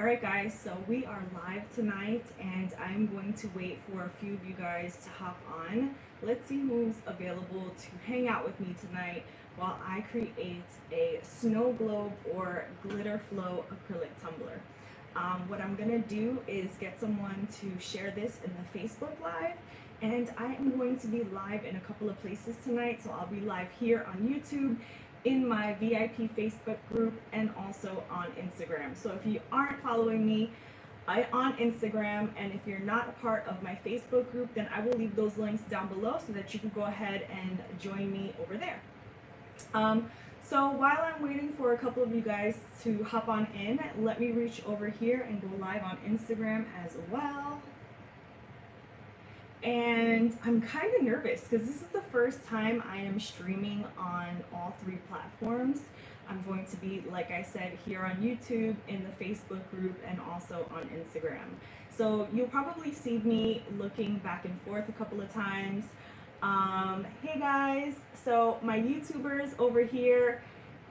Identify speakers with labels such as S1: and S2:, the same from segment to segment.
S1: Alright guys, so we are live tonight and I'm going to wait for a few of you guys to hop on. Let's see who's available to hang out with me tonight while I create a snow globe or glitter flow acrylic tumbler. What I'm going to do is get someone to share this in the Facebook Live, and I am going to be live in a couple of places tonight. So I'll be live here on YouTube, in my VIP Facebook group, and also on Instagram. So if you aren't following me on Instagram, and if you're not a part of my Facebook group, then I will leave those links down below so that you can go ahead and join me over there. So while I'm waiting for a couple of you guys to hop on in, let me reach over here and go live on Instagram as well. And I'm kind of nervous because this is the first time I am streaming on all three platforms. I'm going to be, like I said, here on YouTube, in the Facebook group, and also on Instagram. So you'll probably see me looking back and forth a couple of times. Hey guys, so my YouTubers over here,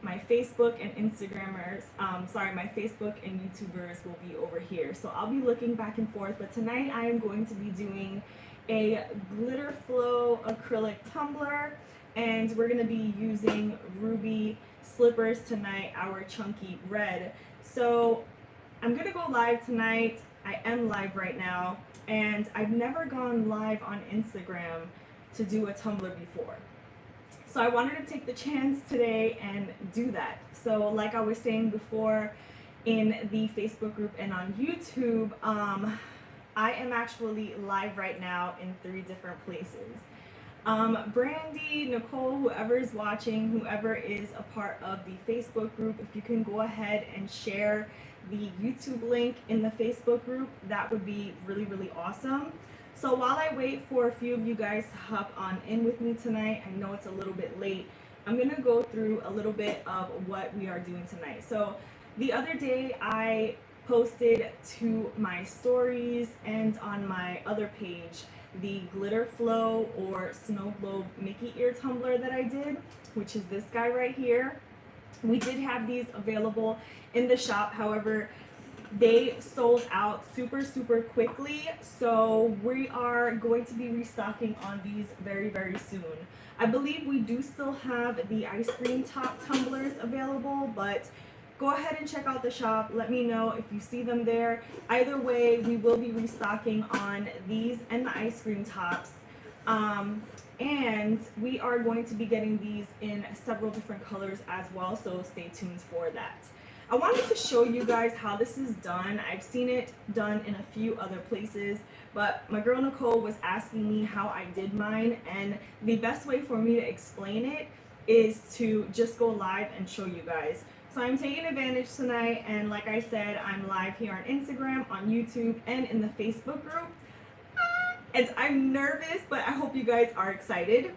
S1: my Facebook and Instagrammers, my Facebook and YouTubers will be over here. So I'll be looking back and forth, but tonight I am going to be doing a glitter flow acrylic tumbler, and we're going to be using ruby slippers tonight, our chunky red. So I'm going to go live tonight. I am live right now, and I've never gone live on Instagram to do a tumbler before. So I wanted to take the chance today and do that. So like I was saying before in the Facebook group and on YouTube, I am actually live right now in 3 different places. Brandy, Nicole, whoever is watching, whoever is a part of the Facebook group, if you can go ahead and share the YouTube link in the Facebook group, that would be really, really awesome. So while I wait for a few of you guys to hop on in with me tonight, I know it's a little bit late, I'm going to go through a little bit of what we are doing tonight. So the other day I posted to my stories and on my other page the glitter flow or snow globe Mickey ear tumbler that I did, which is this guy right here. We did have these available in the shop, however they sold out super quickly, so we are going to be restocking on these very soon. I believe we do still have the ice cream top tumblers available, but go ahead and check out the shop. Let me know if you see them there. Either way, we will be restocking on these and the ice cream tops. And we are going to be getting these in several different colors as well, so stay tuned for that. I wanted to show you guys how this is done. I've seen it done in a few other places, but my girl Nicole was asking me how I did mine, and the best way for me to explain it is to just go live and show you guys. So I'm taking advantage tonight, and like I said, I'm live here on Instagram, on YouTube, and in the Facebook group. And I'm nervous, but I hope you guys are excited.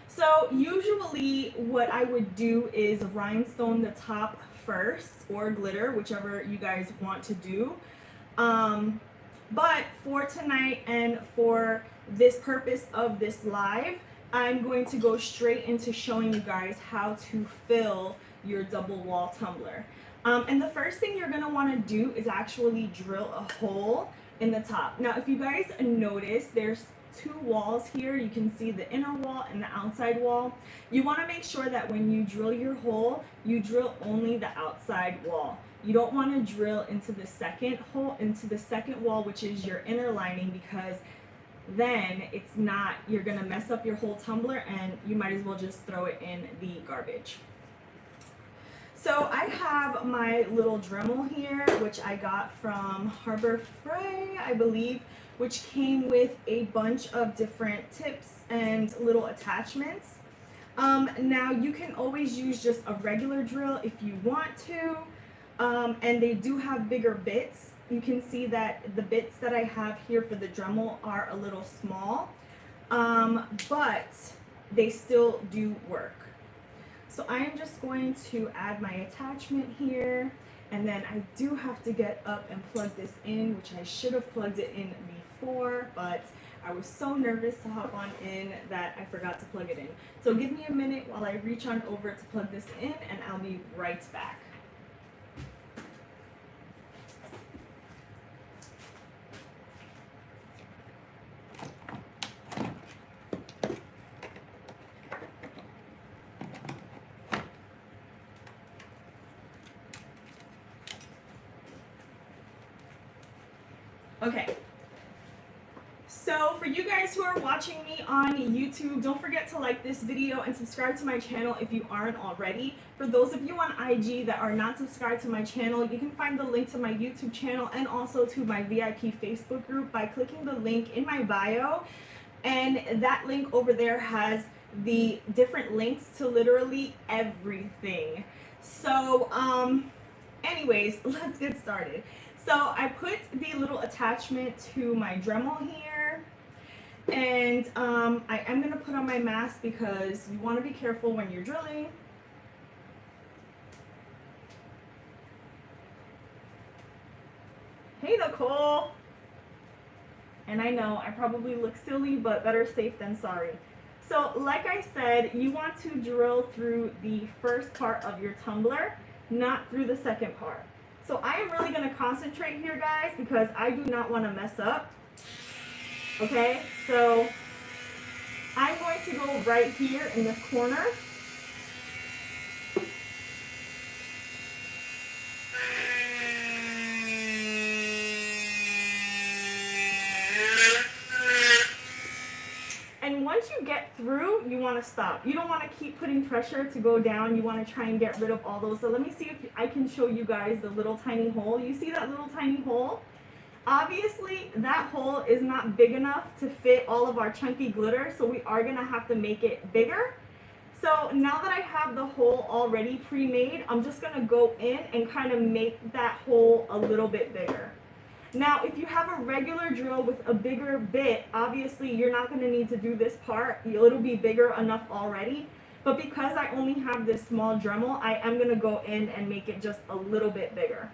S1: So usually what I would do is rhinestone the top first, or glitter, whichever you guys want to do. But for tonight and for this purpose of this live, I'm going to go straight into showing you guys how to fill your double wall tumbler. And the first thing you're going to want to do is actually drill a hole in the top. Now if you guys notice, there's 2 walls here. You can see the inner wall and the outside wall. You want to make sure that when you drill your hole, you drill only the outside wall. You don't want to drill into the second hole, into the second wall, which is your inner lining, because then you're going to mess up your whole tumbler and you might as well just throw it in the garbage. So I have my little Dremel here, which I got from Harbor Freight, I believe, which came with a bunch of different tips and little attachments. Now you can always use just a regular drill if you want to, and they do have bigger bits. You can see that the bits that I have here for the Dremel are a little small, but they still do work. So I am just going to add my attachment here, and then I do have to get up and plug this in, which I should have plugged it in before, but I was so nervous to hop on in that I forgot to plug it in. So give me a minute while I reach on over to plug this in, and I'll be right back. Okay. So for you guys who are watching me on YouTube, don't forget to like this video and subscribe to my channel if you aren't already. For those of you on IG that are not subscribed to my channel, you can find the link to my YouTube channel and also to my VIP Facebook group by clicking the link in my bio. And that link over there has the different links to literally everything. So, anyways, let's get started. So I put the little attachment to my Dremel here, and I am going to put on my mask because you want to be careful when you're drilling. Hey Nicole! And I know I probably look silly, but better safe than sorry. So like I said, you want to drill through the first part of your tumbler, not through the second part. So I am really going to concentrate here, guys, because I do not want to mess up. Okay, so I'm going to go right here in this corner. And once you get through, you want to stop. You don't want to keep putting pressure to go down. You want to try and get rid of all those. So let me see if I can show you guys the little tiny hole. You see that little tiny hole? Obviously, that hole is not big enough to fit all of our chunky glitter, so we are going to have to make it bigger. So now that I have the hole already pre-made, I'm just going to go in and kind of make that hole a little bit bigger. Now, if you have a regular drill with a bigger bit, obviously you're not going to need to do this part. It'll be bigger enough already. But because I only have this small Dremel, I am going to go in and make it just a little bit bigger.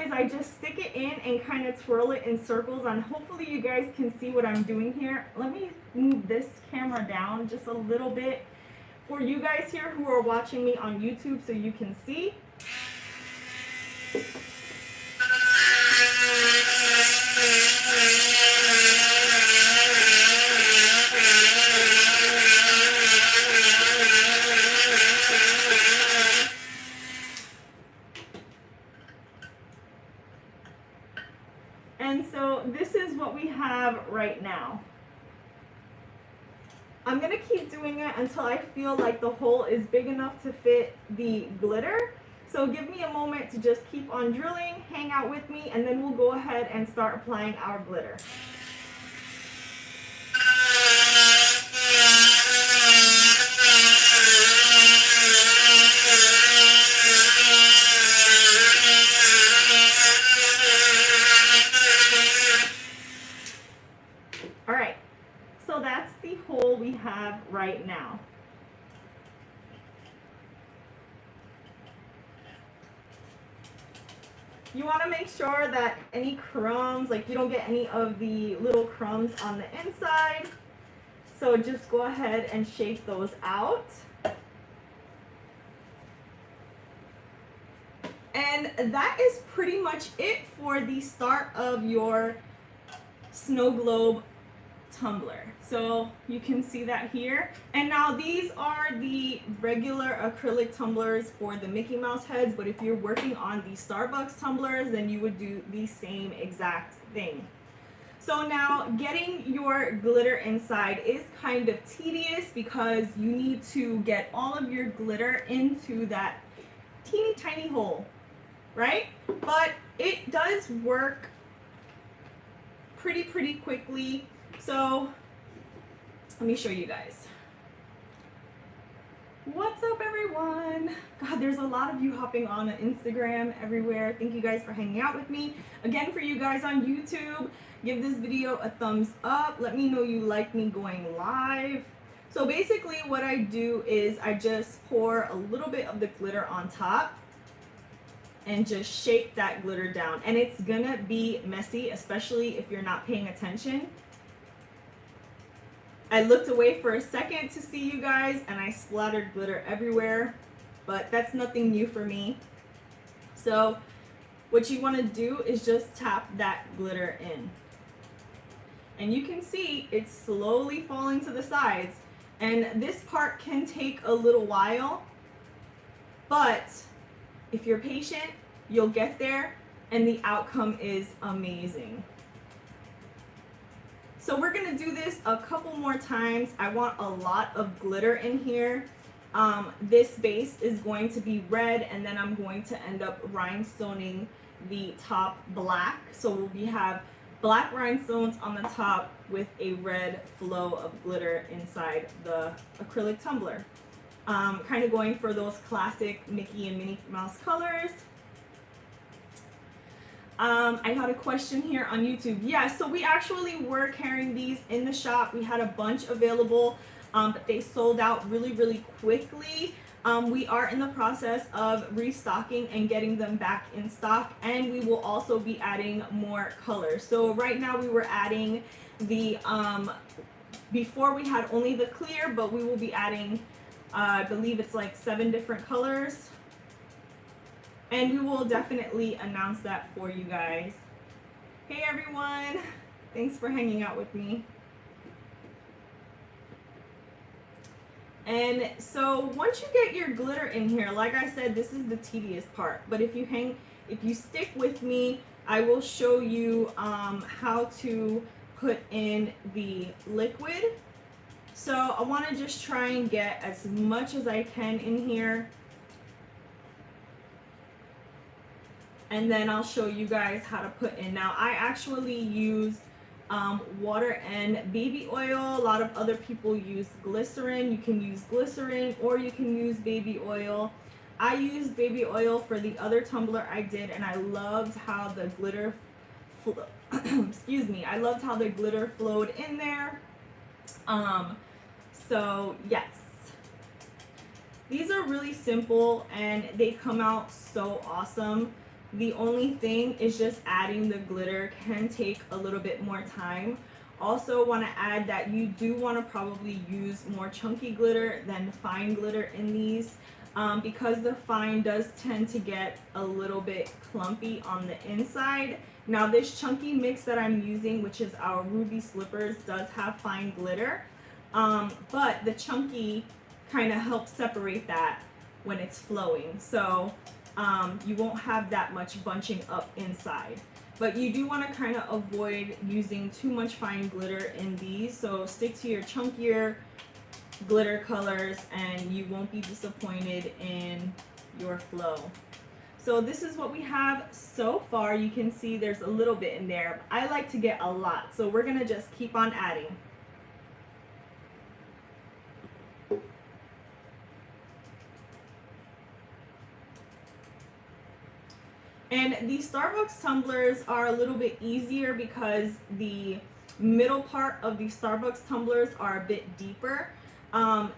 S1: I just stick it in and kind of twirl it in circles, and hopefully you guys can see what I'm doing here. Let me move this camera down just a little bit for you guys here who are watching me on YouTube so you can see. And so this is what we have right now. I'm going to keep doing it until I feel like the hole is big enough to fit the glitter. So give me a moment to just keep on drilling, hang out with me, and then we'll go ahead and start applying our glitter. So that's the hole we have right now. You want to make sure that any crumbs, like you don't get any of the little crumbs on the inside. So just go ahead and shake those out. And that is pretty much it for the start of your snow globe tumbler. So you can see that here. And now these are the regular acrylic tumblers for the Mickey Mouse heads, but if you're working on the Starbucks tumblers, then you would do the same exact thing. So now getting your glitter inside is kind of tedious because you need to get all of your glitter into that teeny tiny hole, right? But it does work pretty quickly. So let me show you guys. What's up, everyone? God, there's a lot of you hopping on Instagram everywhere. Thank you guys for hanging out with me. Again, for you guys on YouTube, give this video a thumbs up. Let me know you like me going live. So basically what I do is I just pour a little bit of the glitter on top and just shake that glitter down. And it's gonna be messy, especially if you're not paying attention. I looked away for a second to see you guys and I splattered glitter everywhere, but that's nothing new for me. So what you want to do is just tap that glitter in. And you can see it's slowly falling to the sides. And this part can take a little while, but if you're patient, you'll get there, and the outcome is amazing. So we're gonna do this a couple more times. I want a lot of glitter in here. This base is going to be red, and then I'm going to end up rhinestoning the top black. So we have black rhinestones on the top with a red flow of glitter inside the acrylic tumbler. Kind of going for those classic Mickey and Minnie Mouse colors. I had a question here on YouTube. Yeah, so we actually were carrying these in the shop. We had a bunch available, but they sold out really, really quickly. We are in the process of restocking and getting them back in stock, and we will also be adding more colors. So right now we were adding the, before we had only the clear, but we will be adding, I believe it's like 7 different colors. And we will definitely announce that for you guys. Hey everyone, thanks for hanging out with me. And so once you get your glitter in here, like I said, this is the tedious part. But if you stick with me, I will show you how to put in the liquid. So I want to just try and get as much as I can in here. And then I'll show you guys how to put in. Now I actually use water and baby oil. A lot of other people use glycerin. You can use glycerin or you can use baby oil. I used baby oil for the other tumbler I did, and I loved how the glitter excuse me, I loved how the glitter flowed in there. So yes, these are really simple and they come out so awesome. The only thing is just adding the glitter can take a little bit more time. Also want to add that you do want to probably use more chunky glitter than fine glitter in these, because the fine does tend to get a little bit clumpy on the inside. Now this chunky mix that I'm using, which is our Ruby Slippers, does have fine glitter, but the chunky kind of helps separate that when it's flowing. So you won't have that much bunching up inside. But you do want to kind of avoid using too much fine glitter in these. So stick to your chunkier glitter colors and you won't be disappointed in your flow. So this is what we have so far. You can see there's a little bit in there. I like to get a lot, so we're going to just keep on adding. And these Starbucks tumblers are a little bit easier because the middle part of the Starbucks tumblers are a bit deeper.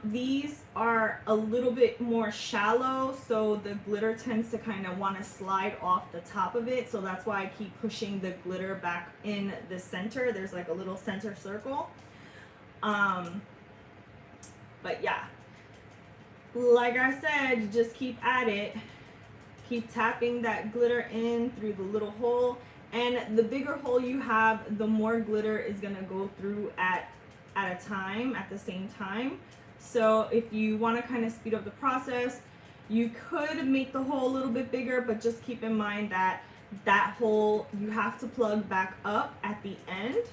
S1: These are a little bit more shallow, so the glitter tends to kind of want to slide off the top of it. So that's why I keep pushing the glitter back in the center. There's like a little center circle. But yeah, like I said, you just keep at it. Keep tapping that glitter in through the little hole, and the bigger hole you have, the more glitter is going to go through at a time, at the same time. So if you want to kind of speed up the process, you could make the hole a little bit bigger, but just keep in mind that that hole you have to plug back up at the end,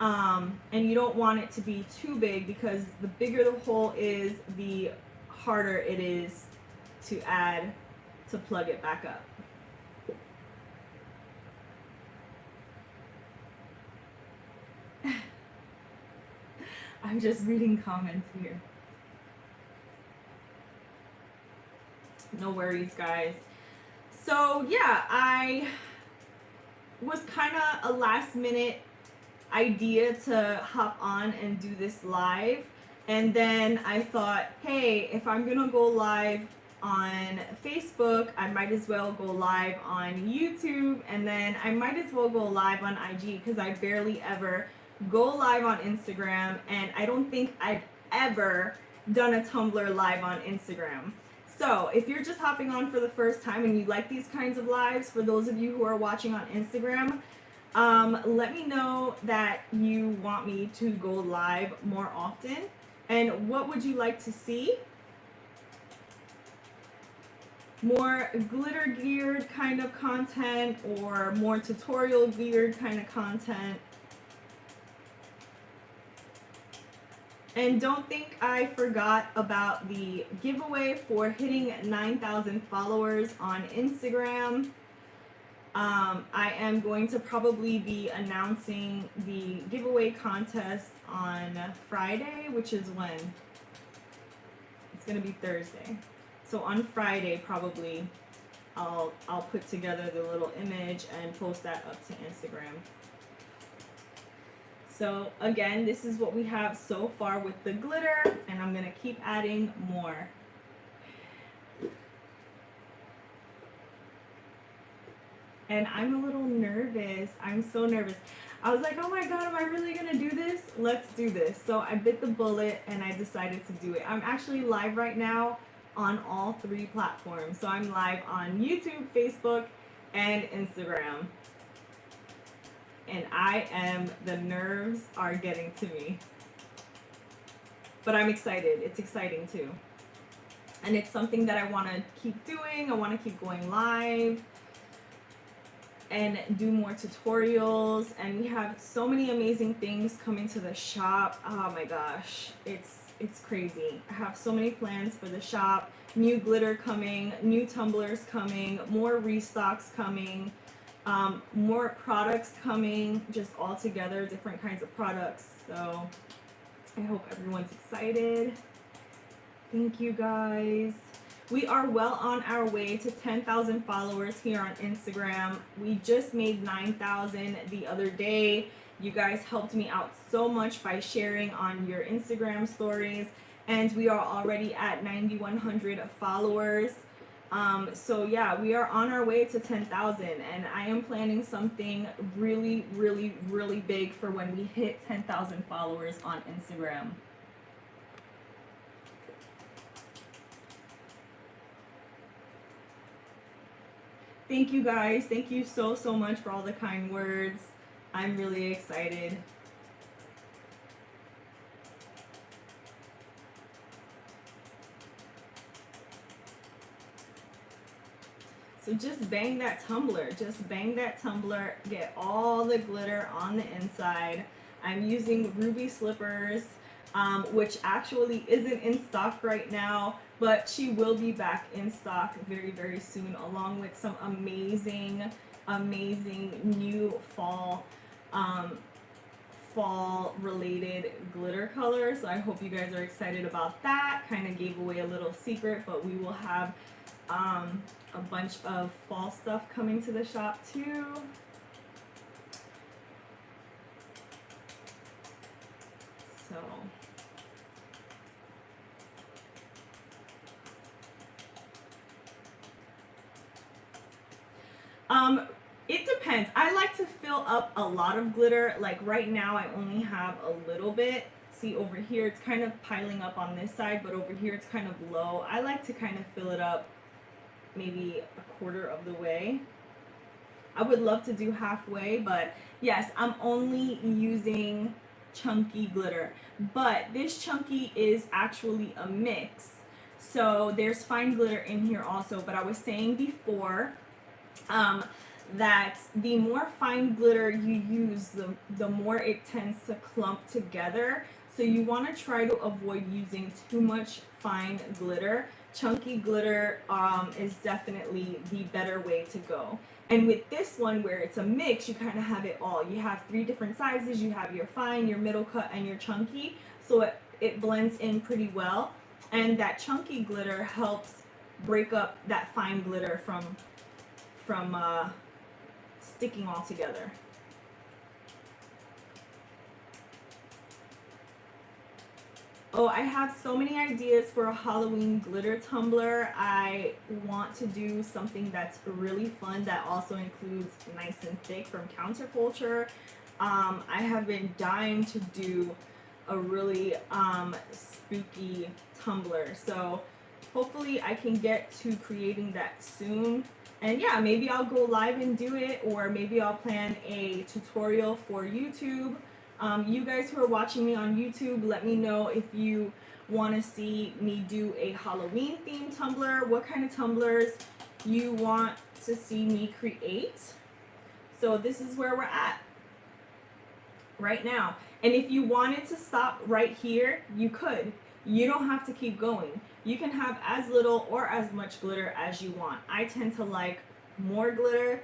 S1: and you don't want it to be too big, because the bigger the hole is, the harder it is to plug it back up. I'm just reading comments here. No worries, guys. So yeah, I was kind of a last minute idea to hop on and do this live, and then I thought, hey, if I'm gonna go live on Facebook, I might as well go live on YouTube, and then I might as well go live on IG, because I barely ever go live on Instagram, and I don't think I've ever done a Tumblr live on Instagram. So if you're just hopping on for the first time and you like these kinds of lives, for those of you who are watching on Instagram, let me know that you want me to go live more often. And what would you like to see? More glitter geared kind of content or more tutorial geared kind of content? And don't think I forgot about the giveaway for hitting 9,000 followers on Instagram. I am going to probably be announcing the giveaway contest on Friday, which is when? It's going to be Thursday. So on Friday, probably, I'll put together the little image and post that up to Instagram. So again, this is what we have so far with the glitter, and I'm going to keep adding more. And I'm a little nervous. I'm so nervous. I was like, oh my God, am I really going to do this? Let's do this. So I bit the bullet and I decided to do it. I'm actually live right now on all 3 platforms. So I'm live on YouTube, Facebook, and Instagram. And the nerves are getting to me. But I'm excited. It's exciting too. And it's something that I want to keep doing. I want to keep going live and do more tutorials. And we have so many amazing things coming to the shop. Oh my gosh, it's crazy. I have so many plans for the shop. New glitter coming, new tumblers coming, more restocks coming, more products coming, just all together, different kinds of products. So I hope everyone's excited. Thank you guys. We are well on our way to 10,000 followers here on Instagram. We just made 9,000 the other day. You guys helped me out so much by sharing on your Instagram stories. And we are already at 9,100 followers. So yeah, we are on our way to 10,000. And I am planning something really, really, really big for when we hit 10,000 followers on Instagram. Thank you guys. Thank you so much for all the kind words. I'm really excited. So just bang that tumbler. Just bang that tumbler. Get all the glitter on the inside. I'm using ruby slippers, which actually isn't in stock right now, but she will be back in stock very, very soon, along with some amazing, amazing new fall related glitter colors. So I hope you guys are excited about that. Kind of gave away a little secret, but we will have a bunch of fall stuff coming to the shop too. So it depends. I like to fill up a lot of glitter. Like right now I only have a little bit. See over here it's kind of piling up on this side, but over here it's kind of low. I like to kind of fill it up maybe a quarter of the way. I would love to do halfway, but yes, I'm only using chunky glitter. But this chunky is actually a mix. So there's fine glitter in here also, but I was saying before that the more fine glitter you use, the more it tends to clump together. So you want to try to avoid using too much fine glitter. Chunky glitter is definitely the better way to go. And with this one, where it's a mix, you kind of have it all. You have 3 different sizes. You have your fine, your middle cut, and your chunky. So it blends in pretty well. And that chunky glitter helps break up that fine glitter from sticking all together. Oh, I have so many ideas for a Halloween glitter tumbler. I want to do something that's really fun that also includes nice and thick from Counterculture. I have been dying to do a really spooky tumbler. So hopefully I can get to creating that soon. And yeah, maybe I'll go live and do it, or maybe I'll plan a tutorial for YouTube. You guys who are watching me on YouTube, let me know if you want to see me do a Halloween themed tumbler, what kind of tumblers you want to see me create. So this is where we're at right now. And if you wanted to stop right here, you could. You don't have to keep going. You can have as little or as much glitter as you want. I tend to like more glitter,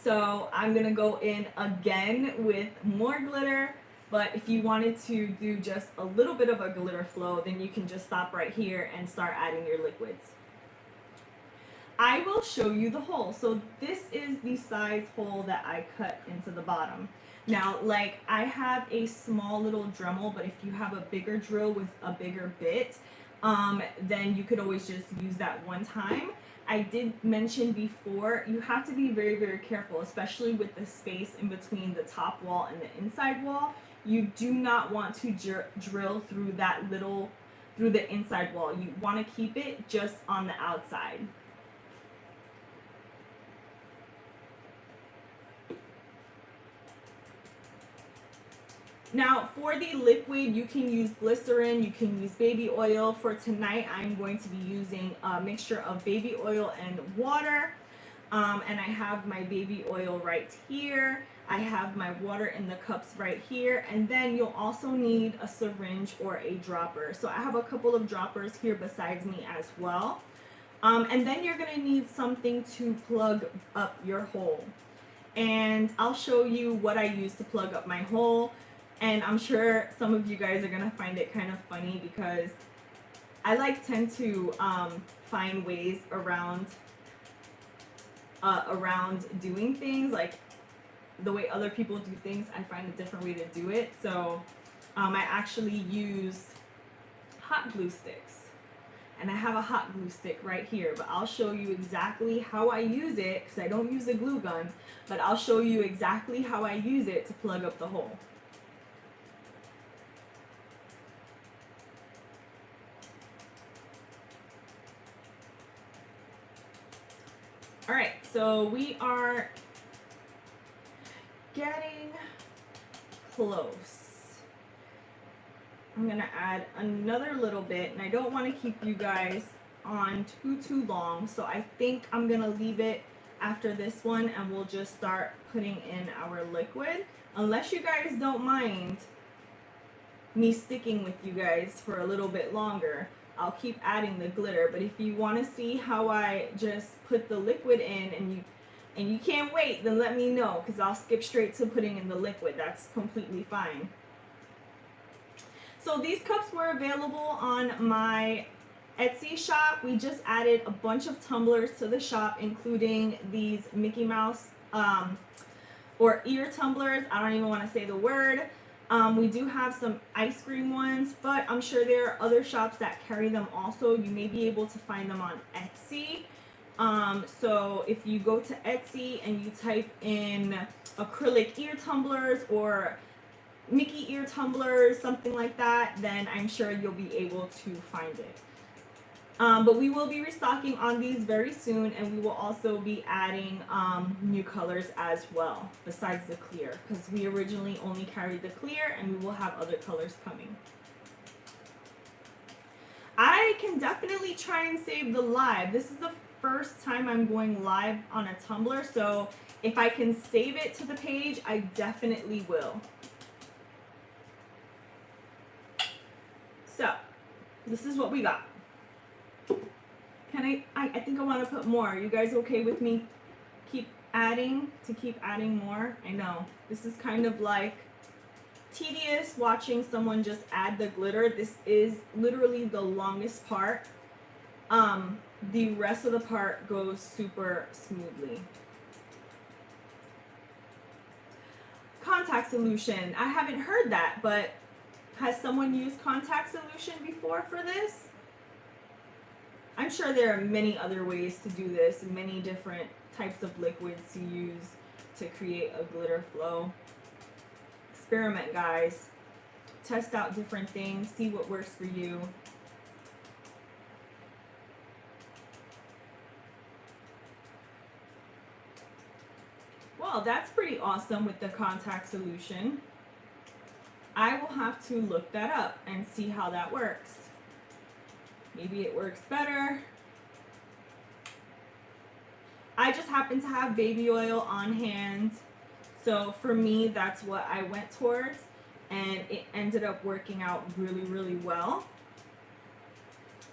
S1: so I'm gonna go in again with more glitter. But if you wanted to do just a little bit of a glitter flow, then you can just stop right here and start adding your liquids. I will show you the hole. So this is the size hole that I cut into the bottom. Now, like, I have a small little Dremel, but if you have a bigger drill with a bigger bit, then you could always just use that one time. I did mention before, you have to be very, very careful, especially with the space in between the top wall and the inside wall. You do not want to drill through through the inside wall. You want to keep it just on the outside. Now, for the liquid, you can use glycerin, you can use baby oil. For tonight, I'm going to be using a mixture of baby oil and water. And I have my baby oil right here. I have my water in the cups right here. And then you'll also need a syringe or a dropper. So I have a couple of droppers here besides me as well. And then you're gonna need something to plug up your hole. And I'll show you what I use to plug up my hole. And I'm sure some of you guys are gonna find it kind of funny because I tend to find ways around doing things, like the way other people do things. I find a different way to do it. So I actually use hot glue sticks, and I have a hot glue stick right here, but I'll show you exactly how I use it because I don't use a glue gun, but I'll show you exactly how I use it to plug up the hole. All right, so we are getting close. I'm gonna add another little bit, and I don't want to keep you guys on too long, so I think I'm gonna leave it after this one, and we'll just start putting in our liquid, unless you guys don't mind me sticking with you guys for a little bit longer. I'll keep adding the glitter, but if you want to see how I just put the liquid in and you can't wait, then let me know, because I'll skip straight to putting in the liquid. That's completely fine. So these cups were available on my Etsy shop. We just added a bunch of tumblers to the shop, including these Mickey Mouse or ear tumblers. I don't even want to say the word. We do have some ice cream ones, but I'm sure there are other shops that carry them also. You may be able to find them on Etsy. So if you go to Etsy and you type in acrylic ear tumblers or Mickey ear tumblers, something like that, then I'm sure you'll be able to find it. But we will be restocking on these very soon, and we will also be adding new colors as well, besides the clear, because we originally only carried the clear, and we will have other colors coming. I can definitely try and save the live. This is the first time I'm going live on a tumbler, so if I can save it to the page, I definitely will. So, this is what we got. Can I think I want to put more. Are you guys okay with me keep adding more? I know this is kind of like tedious watching someone just add the glitter. This is literally the longest part. The rest of the part goes super smoothly. Contact solution. I haven't heard that, but has someone used contact solution before for this? I'm sure there are many other ways to do this, many different types of liquids to use to create a glitter flow. Experiment, guys. Test out different things, see what works for you. Well, that's pretty awesome with the contact solution. I will have to look that up and see how that works. Maybe it works better. I just happen to have baby oil on hand, so for me that's what I went towards, and it ended up working out really, really well.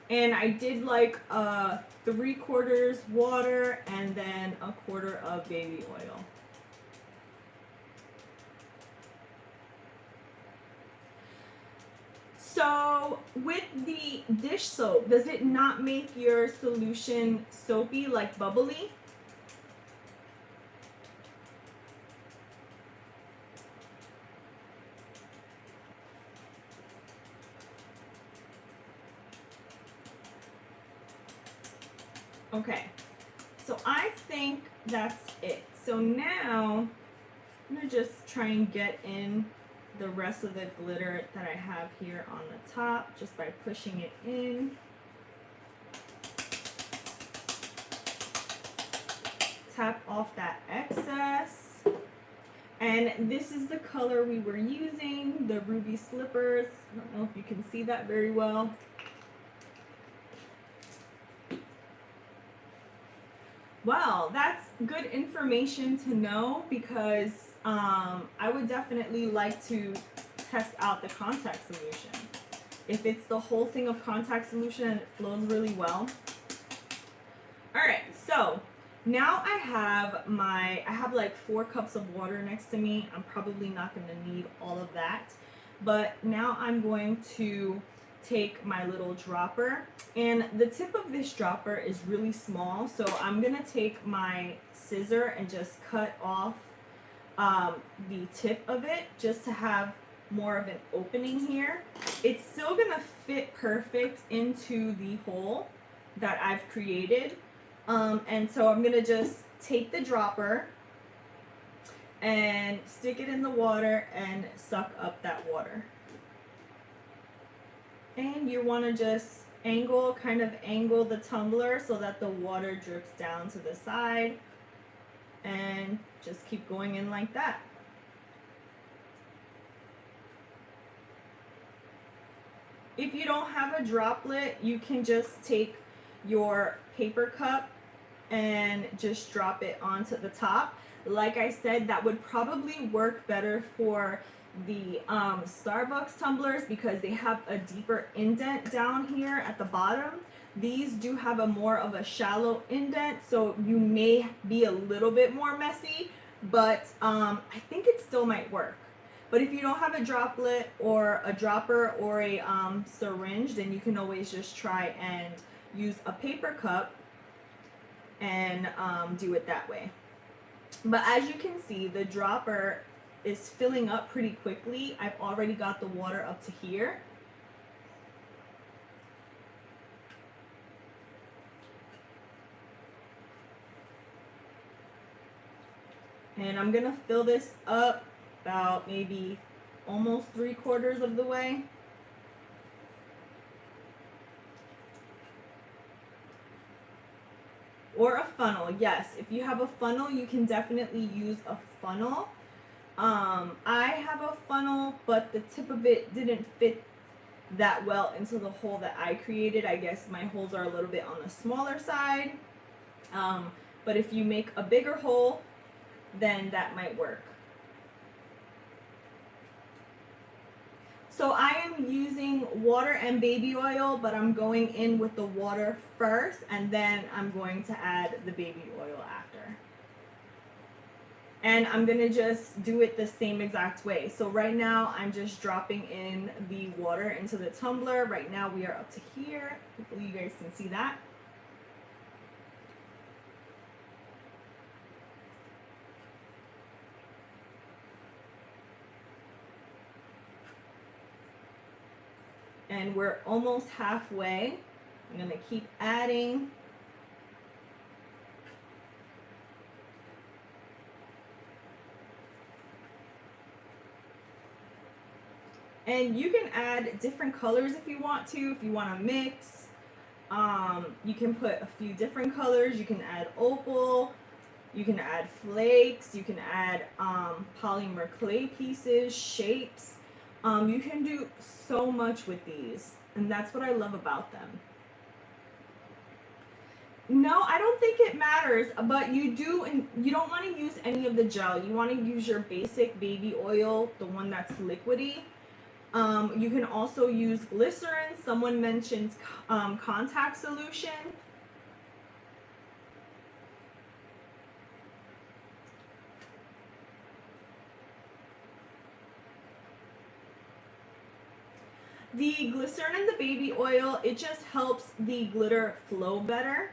S1: And I did like 3/4 water and then 1/4 of baby oil. So with the dish soap, does it not make your solution soapy, like bubbly? Okay, so I think that's it. So now I'm gonna just try and get in the rest of the glitter that I have here on the top just by pushing it in. Tap off that excess. And this is the color we were using, the Ruby Slippers. I don't know if you can see that very well. Well, that's good information to know, because I would definitely like to test out the contact solution. If it's the whole thing of contact solution and it flows really well. Alright, so now I have like 4 cups of water next to me. I'm probably not going to need all of that. But now I'm going to take my little dropper, and the tip of this dropper is really small, so I'm gonna take my scissor and just cut off the tip of it just to have more of an opening here. It's still gonna fit perfect into the hole that I've created, and so I'm gonna just take the dropper and stick it in the water and suck up that water. And you want to just kind of angle the tumbler so that the water drips down to the side, and just keep going in like that. If you don't have a droplet, you can just take your paper cup and just drop it onto the top. Like I said, that would probably work better for the Starbucks tumblers because they have a deeper indent down here at the bottom. These do have a more of a shallow indent, so you may be a little bit more messy, but I think it still might work. But if you don't have a droplet or a dropper or a syringe, then you can always just try and use a paper cup and do it that way. But as you can see, the dropper is filling up pretty quickly. I've already got the water up to here. And I'm gonna fill this up about maybe almost 3/4 of the way. Or a funnel, yes. If you have a funnel, you can definitely use a funnel. I have a funnel, but the tip of it didn't fit that well into the hole that I created. I guess my holes are a little bit on the smaller side. But if you make a bigger hole, then that might work. So I am using water and baby oil, but I'm going in with the water first, and then I'm going to add the baby oil after. And I'm going to just do it the same exact way. So right now I'm just dropping in the water into the tumbler. Right now we are up to here. Hopefully you guys can see that. And we're almost halfway. I'm going to keep adding. And you can add different colors if you want to, if you want to mix. You can put a few different colors. You can add opal. You can add flakes, you can add polymer clay pieces, shapes. You can do so much with these, and that's what I love about them. No, I don't think it matters, but you do, and you don't want to use any of the gel. You want to use your basic baby oil, the one that's liquidy. You can also use glycerin. Someone mentions contact solution. The glycerin and the baby oil, it just helps the glitter flow better.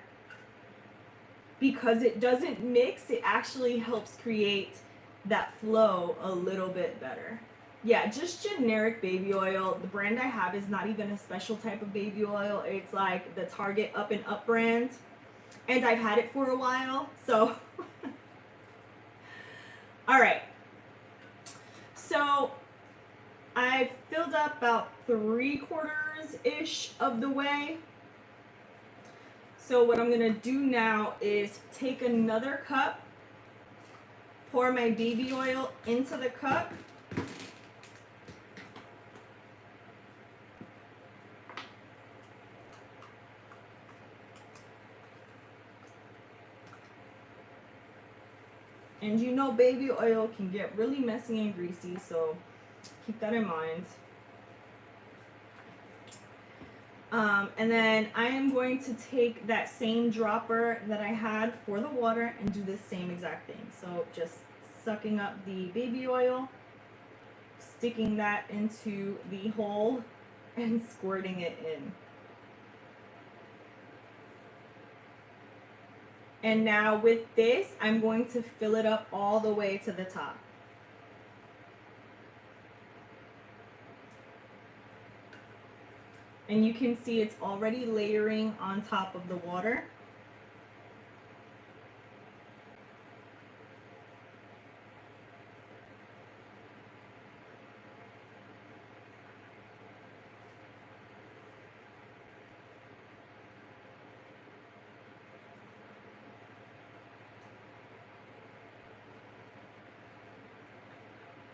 S1: Because it doesn't mix, it actually helps create that flow a little bit better. Yeah, just generic baby oil. The brand I have is not even a special type of baby oil. It's like the Target Up and Up brand. And I've had it for a while, so. All right. So I've filled up about 3/4-ish of the way. So what I'm gonna do now is take another cup, pour my baby oil into the cup, and you know baby oil can get really messy and greasy, so keep that in mind. And then I am going to take that same dropper that I had for the water and do the same exact thing. So just sucking up the baby oil, sticking that into the hole, and squirting it in. And now with this, I'm going to fill it up all the way to the top. And you can see it's already layering on top of the water.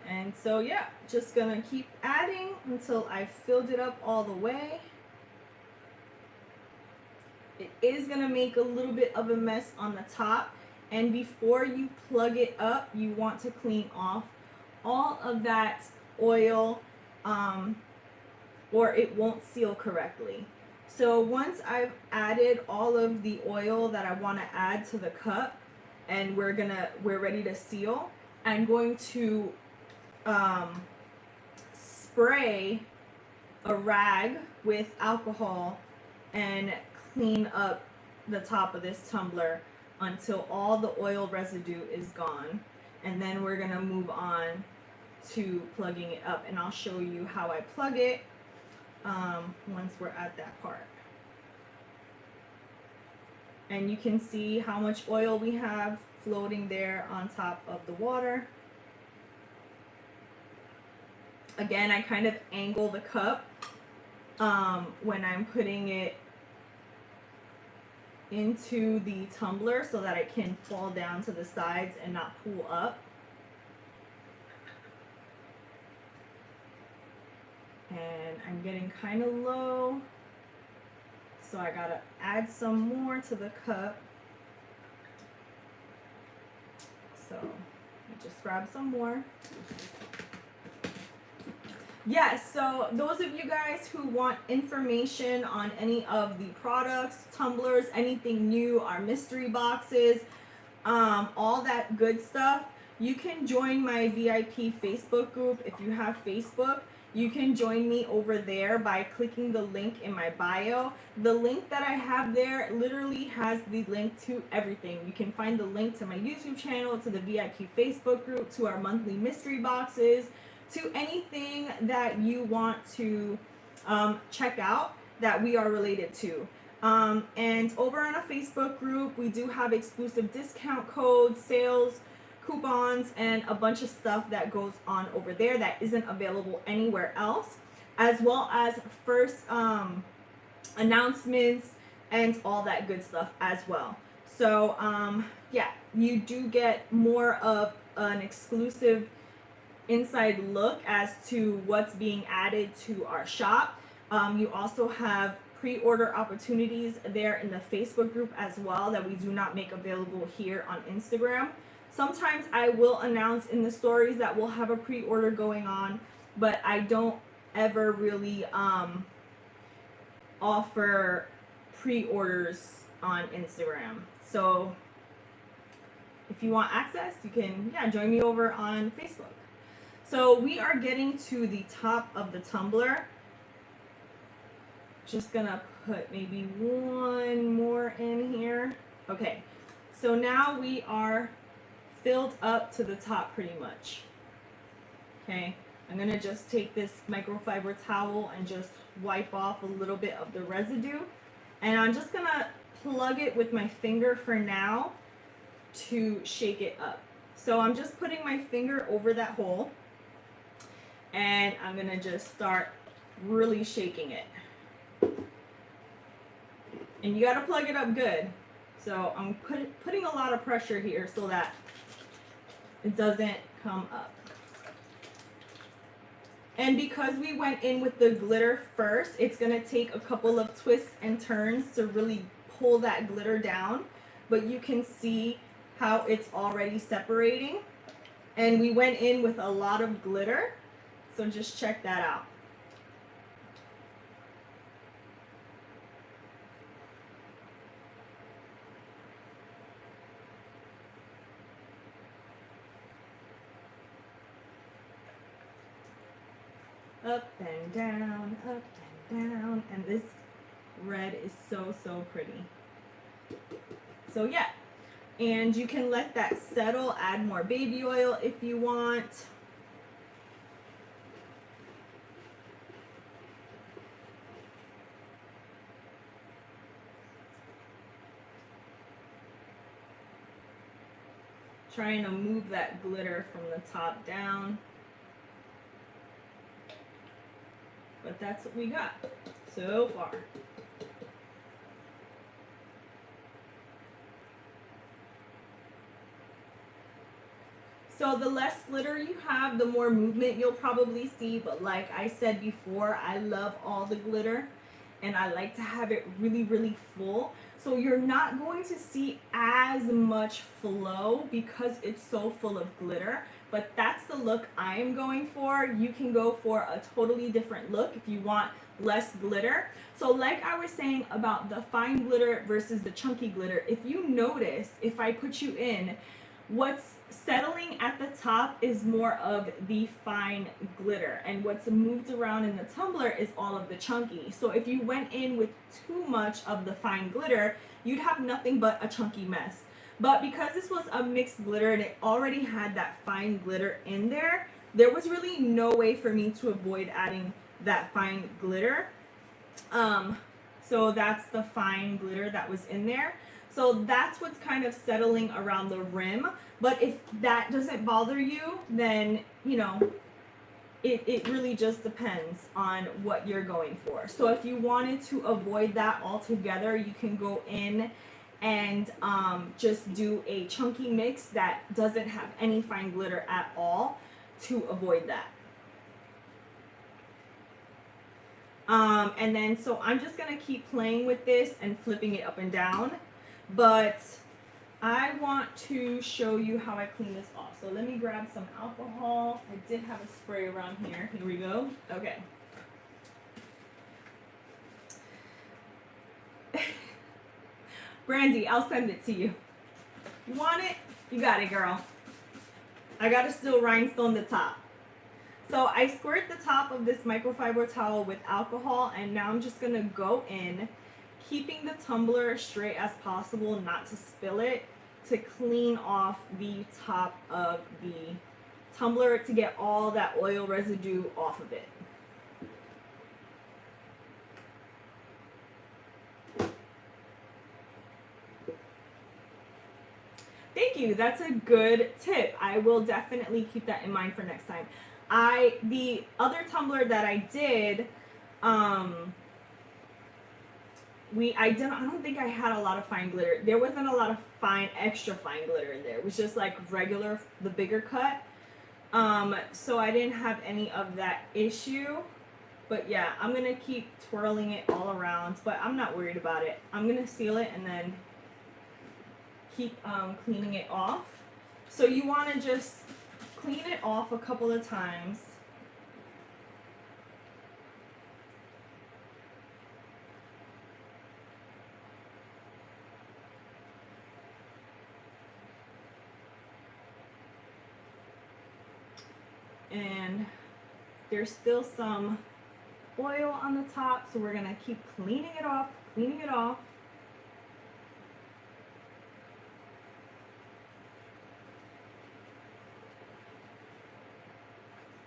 S1: And so yeah, just gonna keep adding until I've filled it up all the way. It is gonna make a little bit of a mess on the top, and before you plug it up, you want to clean off all of that oil, or it won't seal correctly. So once I've added all of the oil that I want to add to the cup, and we're ready to seal, I'm going to spray a rag with alcohol and clean up the top of this tumbler until all the oil residue is gone, and then we're gonna move on to plugging it up, and I'll show you how I plug it once we're at that part. And you can see how much oil we have floating there on top of the water. Again, I kind of angle the cup when I'm putting it into the tumbler so that it can fall down to the sides and not pool up. And I'm getting kind of low, so I gotta add some more to the cup. So I just grab some more. Yes, so those of you guys who want information on any of the products, tumblers, anything new, our mystery boxes, all that good stuff, you can join my VIP Facebook group. If you have Facebook, you can join me over there by clicking the link in my bio. The link that I have there literally has the link to everything. You can find the link to my YouTube channel, to the VIP Facebook group, to our monthly mystery boxes, to anything that you want to check out that we are related to. And over on a Facebook group, we do have exclusive discount codes, sales, coupons, and a bunch of stuff that goes on over there that isn't available anywhere else, as well as first announcements and all that good stuff as well. So yeah, you do get more of an exclusive inside look as to what's being added to our shop. You also have pre-order opportunities there in the Facebook group as well that we do not make available here on Instagram. Sometimes I will announce in the stories that we'll have a pre-order going on, but I don't ever really offer pre-orders on Instagram. So if you want access, you can join me over on Facebook. So we are getting to the top of the tumbler. Just gonna put maybe one more in here. Okay, so now we are filled up to the top pretty much. Okay, I'm gonna just take this microfiber towel and just wipe off a little bit of the residue. And I'm just gonna plug it with my finger for now to shake it up. So I'm just putting my finger over that hole and I'm gonna just start really shaking it. And you gotta plug it up good. So I'm putting a lot of pressure here so that it doesn't come up. And because we went in with the glitter first, it's gonna take a couple of twists and turns to really pull that glitter down. But you can see how it's already separating. And we went in with a lot of glitter, so just check that out. Up and down, and this red is so pretty. So yeah, and you can let that settle, add more baby oil if you want. Trying to move that glitter from the top down. But that's what we got so far. So the less glitter you have, the more movement you'll probably see. But like I said before, I love all the glitter and I like to have it really full. So you're not going to see as much flow because it's so full of glitter. But that's the look I am going for. You can go for a totally different look if you want less glitter. So like I was saying about the fine glitter versus the chunky glitter, if you notice, if I put you in, what's settling at the top is more of the fine glitter, and what's moved around in the tumbler is all of the chunky. So if you went in with too much of the fine glitter, you'd have nothing but a chunky mess. But because this was a mixed glitter and it already had that fine glitter in there, there was really no way for me to avoid adding that fine glitter. So that's the fine glitter that was in there. So that's what's kind of settling around the rim. But if that doesn't bother you, then, you know, it really just depends on what you're going for. So if you wanted to avoid that altogether, you can go in and just do a chunky mix that doesn't have any fine glitter at all to avoid that. And then, so I'm just going to keep playing with this and flipping it up and down. But I want to show you how I clean this off. So let me grab some alcohol. I did have a spray around here. Here we go. Okay. Brandy, I'll send it to you. You want it? You got it, girl. I got to still rhinestone the top. So I squirt the top of this microfiber towel with alcohol, and now I'm just going to go in, keeping the tumbler straight as possible, not to spill it, to clean off the top of the tumbler to get all that oil residue off of it. Thank you. That's a good tip. I will definitely keep that in mind for next time. The other tumbler that I did, I don't think I had a lot of fine glitter. There wasn't a lot of extra fine glitter in there. It was just like regular, the bigger cut. So I didn't have any of that issue. But yeah, I'm gonna keep twirling it all around, but I'm not worried about it. I'm gonna seal it and then keep cleaning it off. So you wanna just clean it off a couple of times. And there's still some oil on the top, so we're gonna keep cleaning it off, cleaning it off.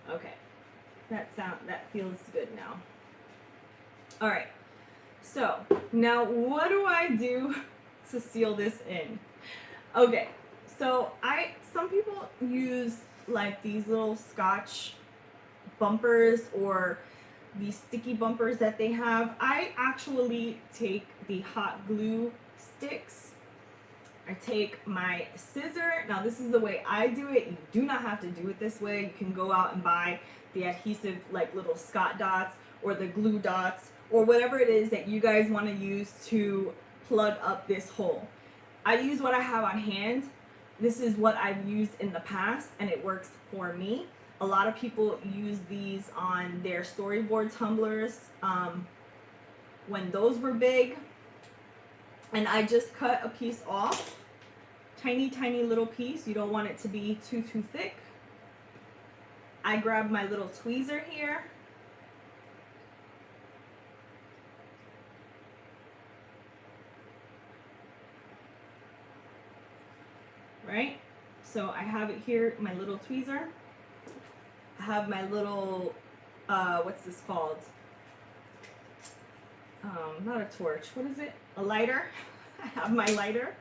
S1: Okay, that feels good now. All right, so now what do I do to seal this in? Okay, so some people use like these little Scotch bumpers or these sticky bumpers that they have. I actually take the hot glue sticks. I take my scissor. Now this is the way I do it. You do not have to do it this way. You can go out and buy the adhesive like little Scott dots or the glue dots or whatever it is that you guys want to use to plug up this hole. I use what I have on hand. This is what I've used in the past and it works for me. A lot of people use these on their storyboard tumblers when those were big. And I just cut a piece off, tiny little piece. You don't want it to be too thick. I grab my little tweezer here. Right? So I have it here, my little tweezer. I have my little, what's this called? Not a torch, what is it? A lighter. I have my lighter.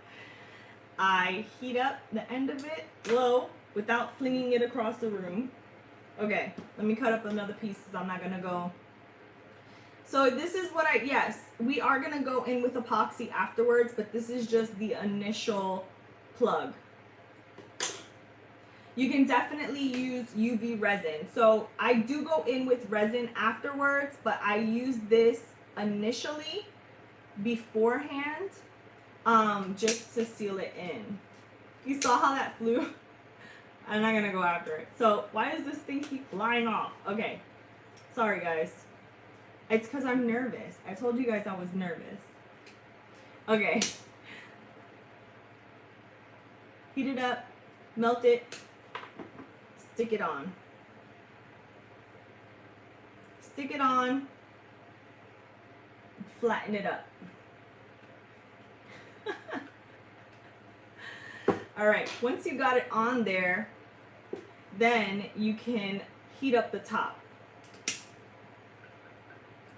S1: I heat up the end of it low without flinging it across the room. Okay, let me cut up another piece because I'm not gonna go. So this is what yes, we are gonna go in with epoxy afterwards, but this is just the initial plug. You can definitely use UV resin. So I do go in with resin afterwards, but I use this initially beforehand just to seal it in. You saw how that flew? I'm not gonna go after it. So why does this thing keep flying off? Okay, sorry guys. It's because I'm nervous. I told you guys I was nervous. Okay. Heat it up, melt it, stick it on. Stick it on, flatten it up. All right, once you got it on there, then you can heat up the top.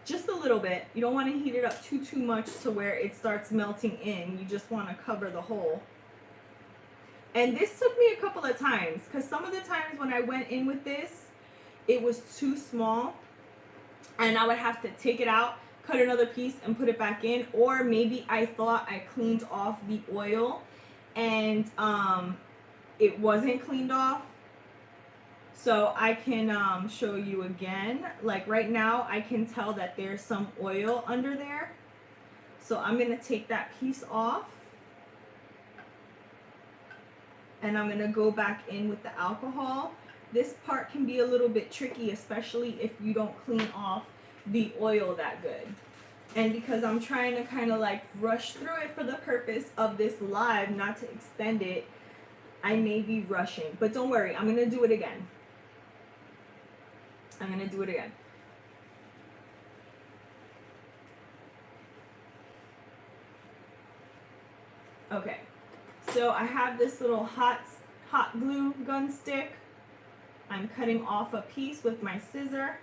S1: Just a little bit. You don't want to heat it up too much to where it starts melting in. You just want to cover the hole. And this took me a couple of times because some of the times when I went in with this, it was too small and I would have to take it out, cut another piece and put it back in, or maybe I thought I cleaned off the oil and it wasn't cleaned off. So I can show you again. Like right now I can tell that there's some oil under there. So I'm going to take that piece off and I'm going to go back in with the alcohol. This part can be a little bit tricky, especially if you don't clean off the oil that good. And because I'm trying to kind of like rush through it for the purpose of this live, not to extend it, I may be rushing. But don't worry, I'm going to do it again. I'm going to do it again. Okay, so I have this little hot glue gun stick. I'm cutting off a piece with my scissor.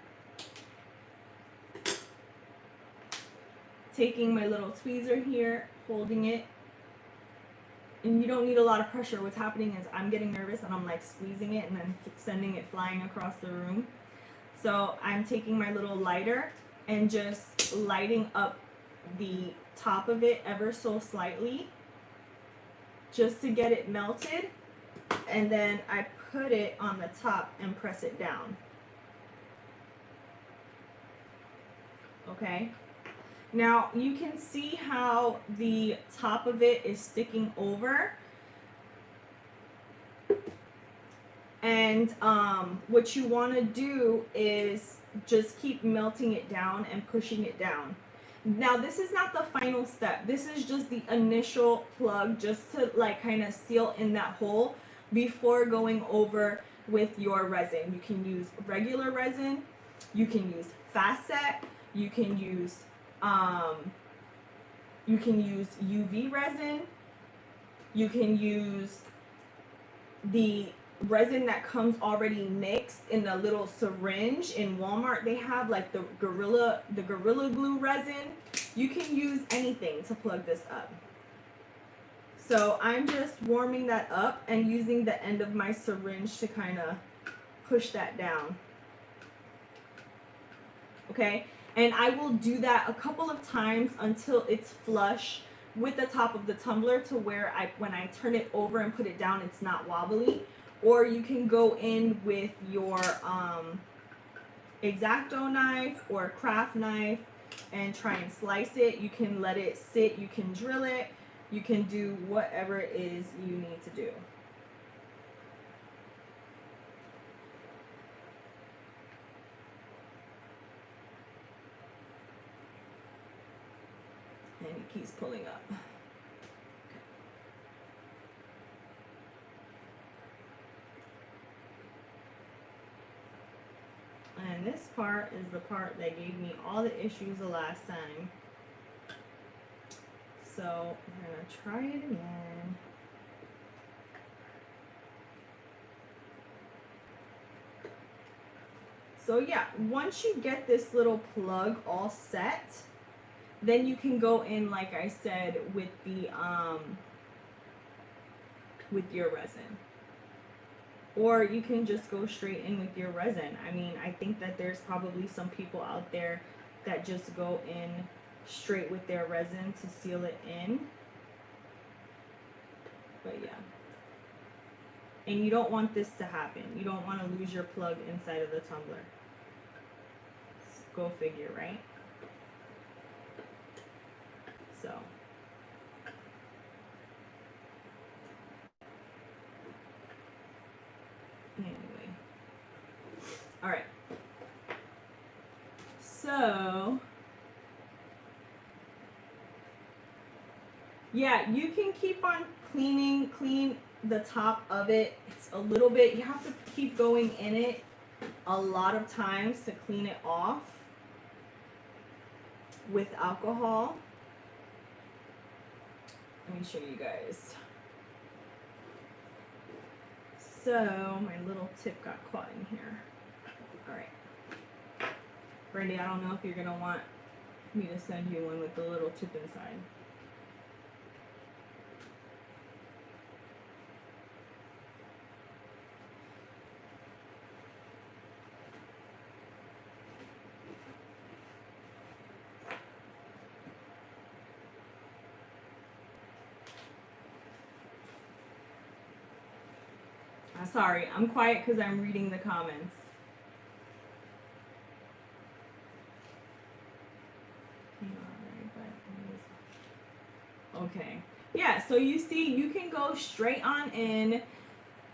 S1: Taking my little tweezer here, holding it. And you don't need a lot of pressure. What's happening is I'm getting nervous and I'm like squeezing it and then sending it flying across the room. So I'm taking my little lighter and just lighting up the top of it ever so slightly just to get it melted, and then I put it on the top and press it down. Okay, now you can see how the top of it is sticking over, and what you want to do is just keep melting it down and pushing it down. Now this is not the final step, this is just the initial plug, just to like kind of seal in that hole before going over with your resin. You can use regular resin, you can use fast set, you can use UV resin, you can use the resin that comes already mixed in the little syringe. In Walmart they have like the Gorilla Glue resin. You can use anything to plug this up. So I'm just warming that up and using the end of my syringe to kind of push that down. Okay, and I will do that a couple of times until it's flush with the top of the tumbler, to where when I turn it over and put it down, it's not wobbly. Or you can go in with your X-Acto knife or craft knife and try and slice it. You can let it sit, you can drill it, you can do whatever it is you need to do. And it keeps pulling up. And this part is the part that gave me all the issues the last time. So I'm gonna try it again. So yeah, once you get this little plug all set, then you can go in, like I said, with the with your resin. Or you can just go straight in with your resin. I mean, I think that there's probably some people out there that just go in straight with their resin to seal it in. But yeah. And you don't want this to happen. You don't want to lose your plug inside of the tumbler. Go figure, right? So. Anyway. All right. So, yeah, you can keep on clean the top of it. It's a little bit, you have to keep going in it a lot of times to clean it off with alcohol. Let me show you guys. So my little tip got caught in here. All right, Brandy, I don't know if you're gonna want me to send you one with the little tip inside. Sorry, I'm quiet because I'm reading the comments. Okay. Yeah, so you see, you can go straight on in.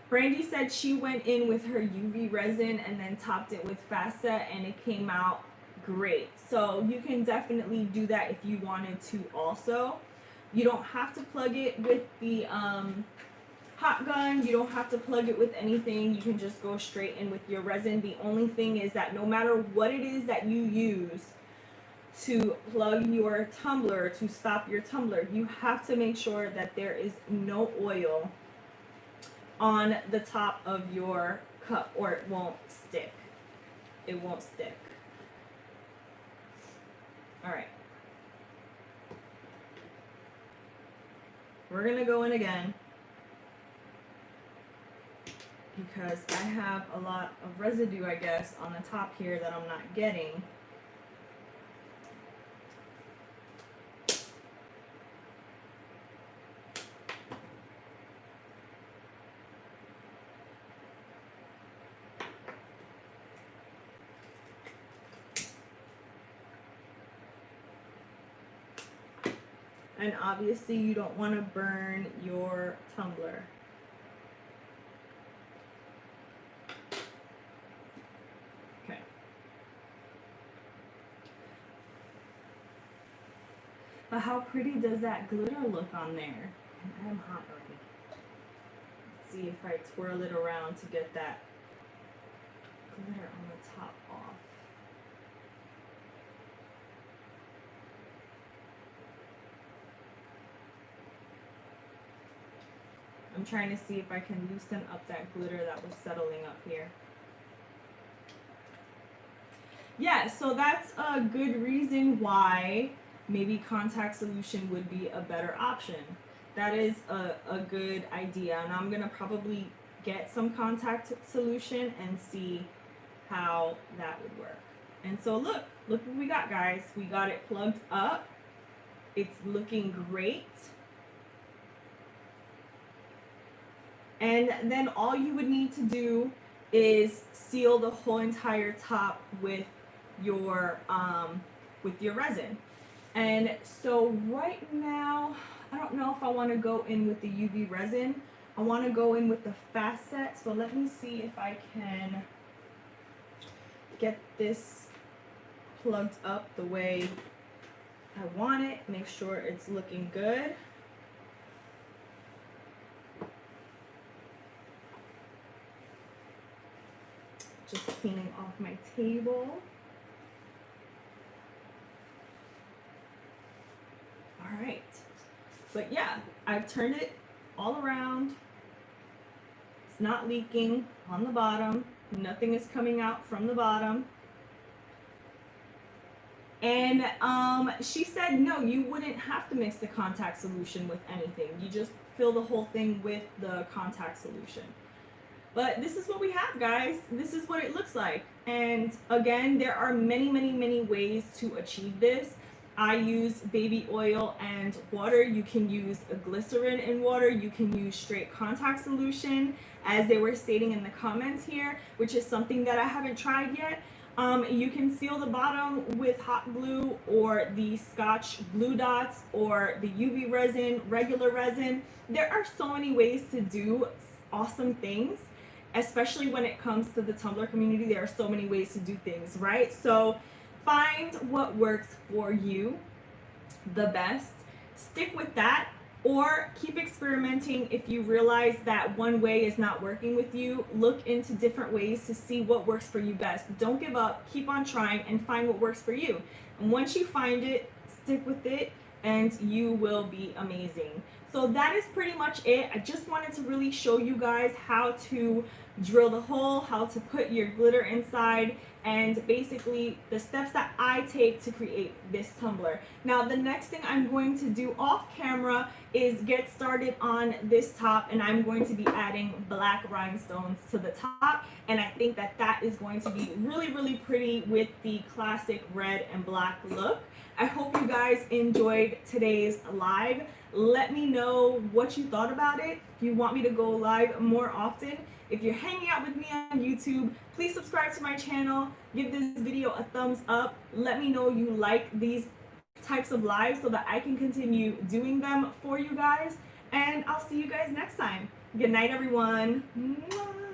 S1: Brandy said she went in with her UV resin and then topped it with fast set, and it came out great. So you can definitely do that if you wanted to also. You don't have to plug it with the hot gun. You don't have to plug it with anything. You can just go straight in with your resin. The only thing is that no matter what it is that you use to plug your tumbler, to stop your tumbler, you have to make sure that there is no oil on the top of your cup, or it won't stick. It won't stick. All right. We're gonna go in again, because I have a lot of residue, I guess, on the top here that I'm not getting. And obviously you don't want to burn your tumbler. Okay. But how pretty does that glitter look on there? And I'm hot already. Let's see if I twirl it around to get that glitter on the top off. I'm trying to see if I can loosen up that glitter that was settling up here. Yeah, so that's a good reason why maybe contact solution would be a better option. That is a good idea, and I'm gonna probably get some contact solution and see how that would work. And so look what we got, guys. We got it plugged up. It's looking great. And then all you would need to do is seal the whole entire top with your resin. And so right now, I don't know if I want to go in with the UV resin. I want to go in with the fast set. So let me see if I can get this plugged up the way I want it. Make sure it's looking good. Just cleaning off my table. All right. But yeah, I've turned it all around. It's not leaking on the bottom. Nothing is coming out from the bottom. And she said, no, you wouldn't have to mix the contact solution with anything. You just fill the whole thing with the contact solution. But this is what we have, guys. This is what it looks like. And again, there are many, many, many ways to achieve this. I use baby oil and water. You can use a glycerin and water. You can use straight contact solution, as they were stating in the comments here, which is something that I haven't tried yet. You can seal the bottom with hot glue or the Scotch glue dots or the UV resin, regular resin. There are so many ways to do awesome things, especially when it comes to the tumbler community. There are so many ways to do things, right? So find what works for you the best, stick with that, or keep experimenting. If you realize that one way is not working with you, look into different ways to see what works for you best. Don't give up, keep on trying and find what works for you. And once you find it, stick with it and you will be amazing. So that is pretty much it. I just wanted to really show you guys how to drill the hole, how to put your glitter inside, and basically the steps that I take to create this tumbler. Now the next thing I'm going to do off camera is get started on this top, and I'm going to be adding black rhinestones to the top, and I think that that is going to be really, really pretty with the classic red and black look. I hope you guys enjoyed today's live. Let me know what you thought about it. If you want me to go live more often, if you're hanging out with me on YouTube, please subscribe to my channel, give this video a thumbs up, let me know you like these types of lives so that I can continue doing them for you guys, and I'll see you guys next time. Good night, everyone. Mwah.